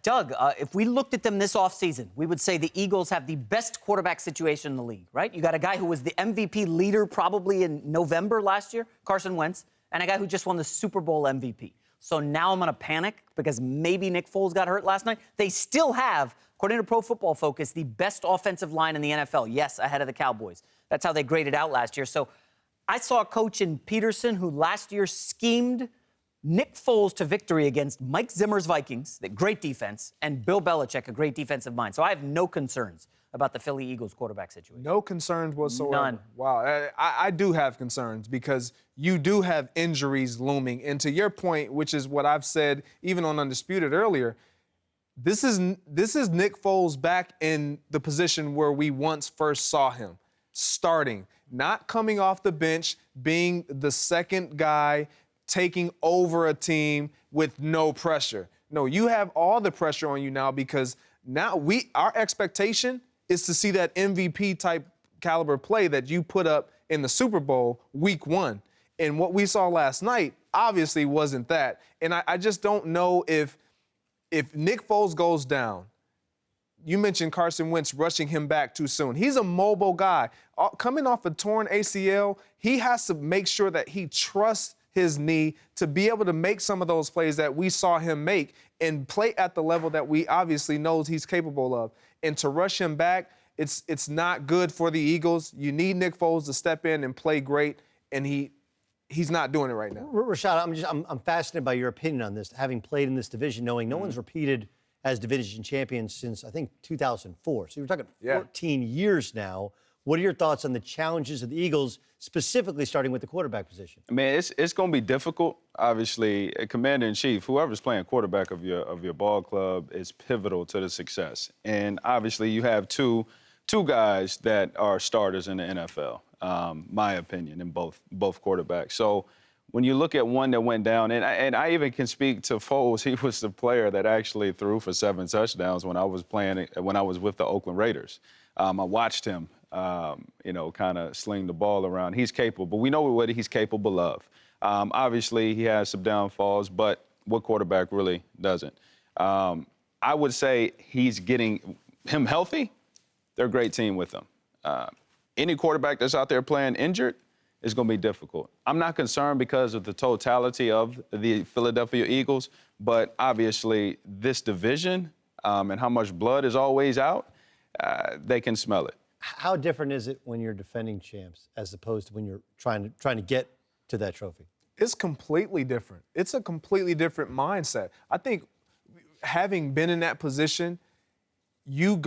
Doug, if we looked at them this offseason, we would say the Eagles have the best quarterback situation in the league, right? You got a guy who was the MVP leader probably in November last year, Carson Wentz, and a guy who just won the Super Bowl MVP. So now I'm going to panic because maybe Nick Foles got hurt last night. They still have, according to Pro Football Focus, the best offensive line in the NFL. Yes, ahead of the Cowboys. That's how they graded out last year. So I saw a coach in Peterson who last year schemed Nick Foles to victory against Mike Zimmer's Vikings, the great defense, and Bill Belichick, a great defensive mind. So I have no concerns about the Philly Eagles quarterback situation. No concerns whatsoever. None. Wow. I do have concerns because you do have injuries looming. And to your point, which is what I've said even on Undisputed earlier, this is Nick Foles back in the position where we once first saw him, starting, not coming off the bench, being the second guy, taking over a team with no pressure. No, you have all the pressure on you now because now our expectation is to see that MVP type caliber play that you put up in the Super Bowl week 1. And what we saw last night obviously wasn't that. And I just don't know if Nick Foles goes down. You mentioned Carson Wentz rushing him back too soon. He's a mobile guy. Coming off a torn ACL, he has to make sure that he trusts his knee to be able to make some of those plays that we saw him make and play at the level that we obviously knows he's capable of. And to rush him back, it's not good for the Eagles. You need Nick Foles to step in and play great, and he's not doing it right now. Rashad, I'm fascinated by your opinion on this, having played in this division, knowing no one's repeated as division champions since, I think, 2004. So you're talking 14 years now. What are your thoughts on the challenges of the Eagles, specifically starting with the quarterback position? I mean, it's going to be difficult. Obviously, a commander-in-chief, whoever's playing quarterback of your ball club, is pivotal to the success. And obviously, you have two guys that are starters in the NFL, my opinion, in both quarterbacks. So when you look at one that went down, and I even can speak to Foles, he was the player that actually threw for 7 touchdowns when I was with the Oakland Raiders. I watched him. Kind of sling the ball around. He's capable. We know what he's capable of. Obviously, he has some downfalls, but what quarterback really doesn't? I would say he's getting him healthy. They're a great team with him. Any quarterback that's out there playing injured is going to be difficult. I'm not concerned because of the totality of the Philadelphia Eagles, but obviously this division and how much blood is always out, they can smell it. How different is it when you're defending champs as opposed to when you're trying to get to that trophy? It's completely different. It's a completely different mindset. I think having been in that position, you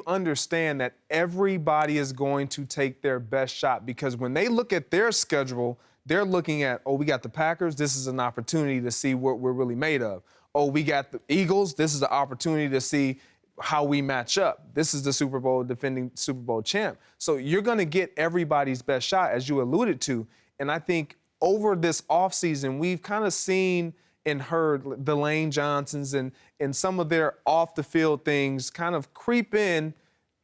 understand that everybody is going to take their best shot because when they look at their schedule, they're looking at, we got the Packers. This is an opportunity to see what we're really made of. We got the Eagles. This is the opportunity to see how we match up. This is the defending Super Bowl champ. So you're going to get everybody's best shot, as you alluded to. And I think over this offseason, we've kind of seen and heard the Lane Johnsons and some of their off-the-field things kind of creep in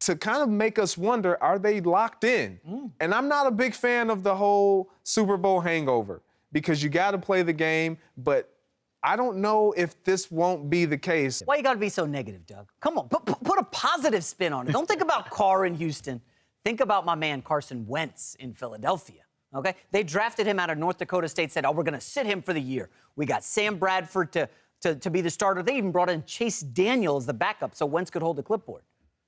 to kind of make us wonder, are they locked in? And I'm not a big fan of the whole Super Bowl hangover because you got to play the game, but I don't know if this won't be the case. Why you got to be so negative, Doug? Come on, put a positive spin on it. Don't think about Carr in Houston. Think about my man Carson Wentz in Philadelphia, okay? They drafted him out of North Dakota State, said, we're going to sit him for the year. We got Sam Bradford to be the starter. They even brought in Chase Daniel as the backup so Wentz could hold the clipboard.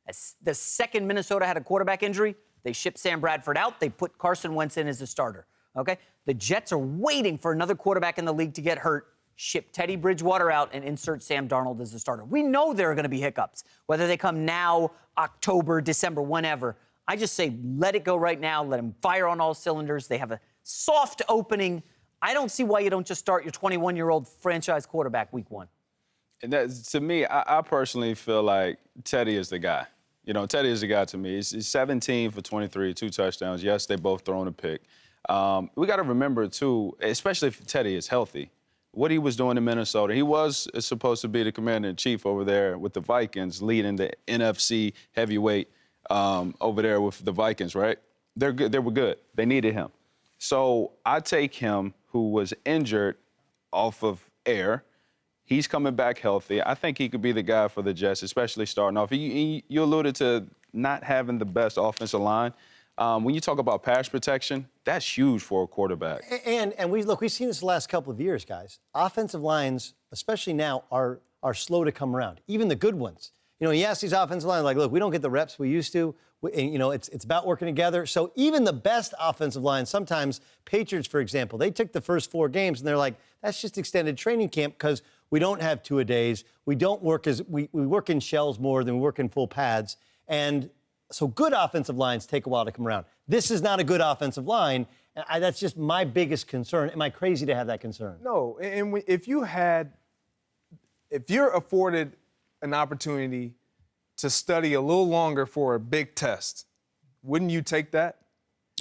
As the second Minnesota had a quarterback injury, they shipped Sam Bradford out. They put Carson Wentz in as the starter, okay? The Jets are waiting for another quarterback in the league to get hurt. Ship Teddy Bridgewater out and insert Sam Darnold as the starter. We know there are going to be hiccups, whether they come now, October, December, whenever. I just say let it go right now. Let them fire on all cylinders. They have a soft opening. I don't see why you don't just start your 21-year-old franchise quarterback week 1. And to me, I personally feel like Teddy is the guy. Teddy is the guy to me. He's 17 for 23, 2 touchdowns. Yes, they both thrown a pick. We got to remember, too, especially if Teddy is healthy, what he was doing in Minnesota. He was supposed to be the commander-in-chief over there with the Vikings, leading the NFC heavyweight over there with the Vikings, right? They're good. They were good. They needed him. So I take him, who was injured off of air. He's coming back healthy. I think he could be the guy for the Jets, especially starting off. You alluded to not having the best offensive line. When you talk about pass protection, that's huge for a quarterback. And we've seen this the last couple of years, guys. Offensive lines, especially now, are slow to come around. Even the good ones. You know, you ask these offensive lines, like, look, we don't get the reps we used to. And, you know, it's about working together. So even the best offensive lines, sometimes Patriots, for example, they took the first 4 games and they're like, that's just extended training camp because we don't have 2-a-days. We don't work we work in shells more than we work in full pads. And so good offensive lines take a while to come around. This is not a good offensive line. And that's just my biggest concern. Am I crazy to have that concern? No, and if you're afforded an opportunity to study a little longer for a big test, wouldn't you take that?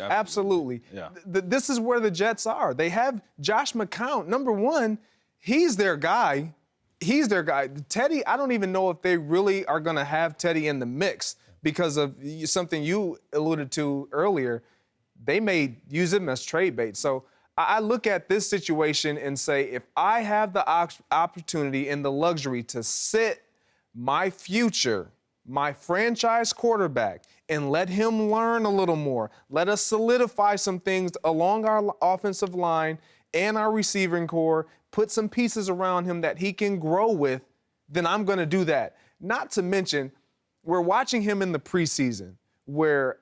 Absolutely. Yeah. This is where the Jets are. They have Josh McCown. Number one, he's their guy. He's their guy. Teddy, I don't even know if they really are going to have Teddy in the mix because of something you alluded to earlier. They may use him as trade bait. So I look at this situation and say, if I have the opportunity and the luxury to sit my future, my franchise quarterback, and let him learn a little more, let us solidify some things along our offensive line and our receiving core, put some pieces around him that he can grow with, then I'm going to do that. Not to mention, we're watching him in the preseason where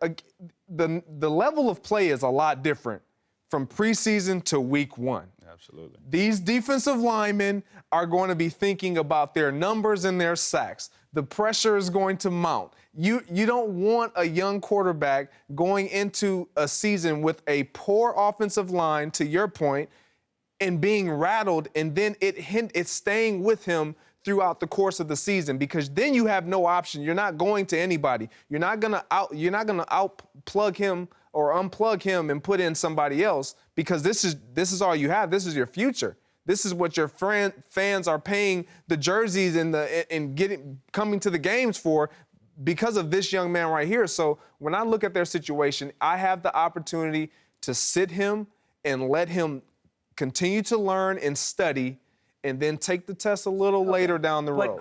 the level of play is a lot different from preseason to week 1. Absolutely. These defensive linemen are going to be thinking about their numbers and their sacks. The pressure is going to mount. You don't want a young quarterback going into a season with a poor offensive line, to your point, and being rattled, and then it's staying with him throughout the course of the season, because then you have no option. You're not going to anybody. You're not gonna outplug him or unplug him and put in somebody else, because this is all you have. This is your future. This is what your fans are paying the jerseys and coming to the games for, because of this young man right here. So when I look at their situation, I have the opportunity to sit him and let him continue to learn and study, and then take the test a little later down the road.